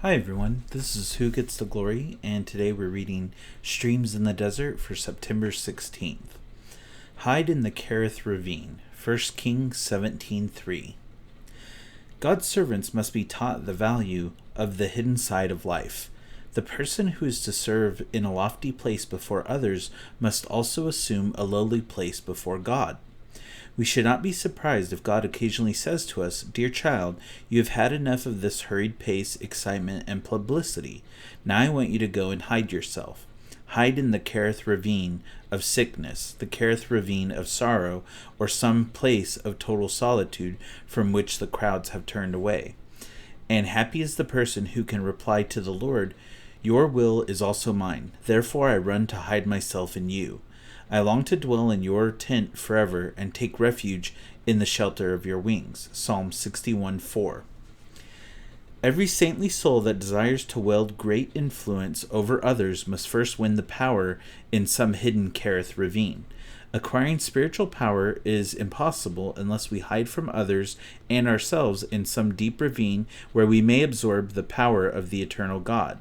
Hi everyone, this is Who Gets the Glory, and today we're reading Streams in the Desert for September 16th. Hide in the Kerith Ravine, 1 Kings 17:3. God's servants must be taught the value of the hidden side of life. The person who is to serve in a lofty place before others must also assume a lowly place before God. We should not be surprised if God occasionally says to us, "Dear child, you have had enough of this hurried pace, excitement, and publicity. Now I want you to go and hide yourself. Hide in the Kerith Ravine of sickness, the Kerith Ravine of sorrow, or some place of total solitude from which the crowds have turned away." And happy is the person who can reply to the Lord, "Your will is also mine. Therefore I run to hide myself in you. I long to dwell in your tent forever and take refuge in the shelter of your wings." Psalm 61:4. Every saintly soul that desires to wield great influence over others must first win the power in some hidden Kerith ravine. Acquiring spiritual power is impossible unless we hide from others and ourselves in some deep ravine where we may absorb the power of the eternal God.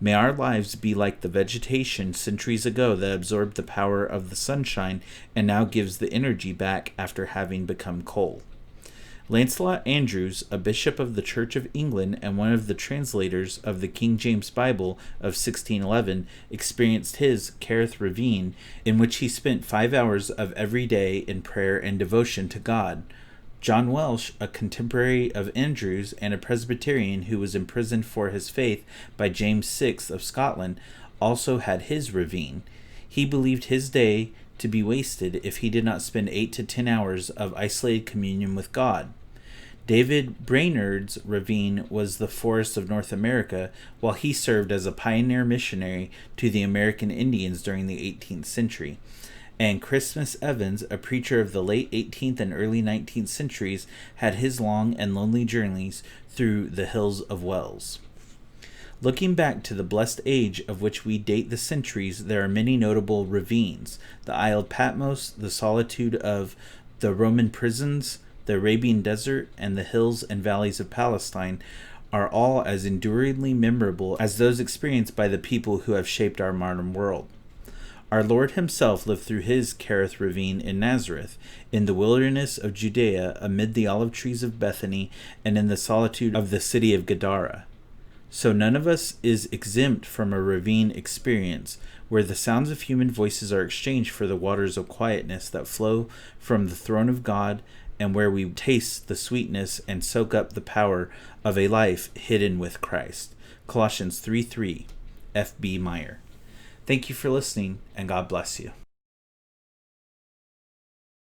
May our lives be like the vegetation centuries ago that absorbed the power of the sunshine and now gives the energy back after having become coal. Lancelot Andrewes, a bishop of the Church of England and one of the translators of the King James Bible of 1611, experienced his Kerith Ravine, in which he spent 5 hours of every day in prayer and devotion to God. John Welsh, a contemporary of Andrewes and a Presbyterian who was imprisoned for his faith by James VI of Scotland, also had his ravine. He believed his day to be wasted if he did not spend 8 to 10 hours of isolated communion with God. David Brainerd's ravine was the forests of North America, while he served as a pioneer missionary to the American Indians during the 18th century. And Christmas Evans, a preacher of the late 18th and early 19th centuries, had his long and lonely journeys through the hills of Wales. Looking back to the blessed age of which we date the centuries, there are many notable ravines. The Isle of Patmos, the solitude of the Roman prisons, the Arabian desert, and the hills and valleys of Palestine are all as enduringly memorable as those experienced by the people who have shaped our modern world. Our Lord himself lived through his Kerith Ravine in Nazareth, in the wilderness of Judea, amid the olive trees of Bethany, and in the solitude of the city of Gadara. So none of us is exempt from a ravine experience, where the sounds of human voices are exchanged for the waters of quietness that flow from the throne of God, and where we taste the sweetness and soak up the power of a life hidden with Christ. Colossians 3:3, F.B. Meyer. Thank you for listening, and God bless you.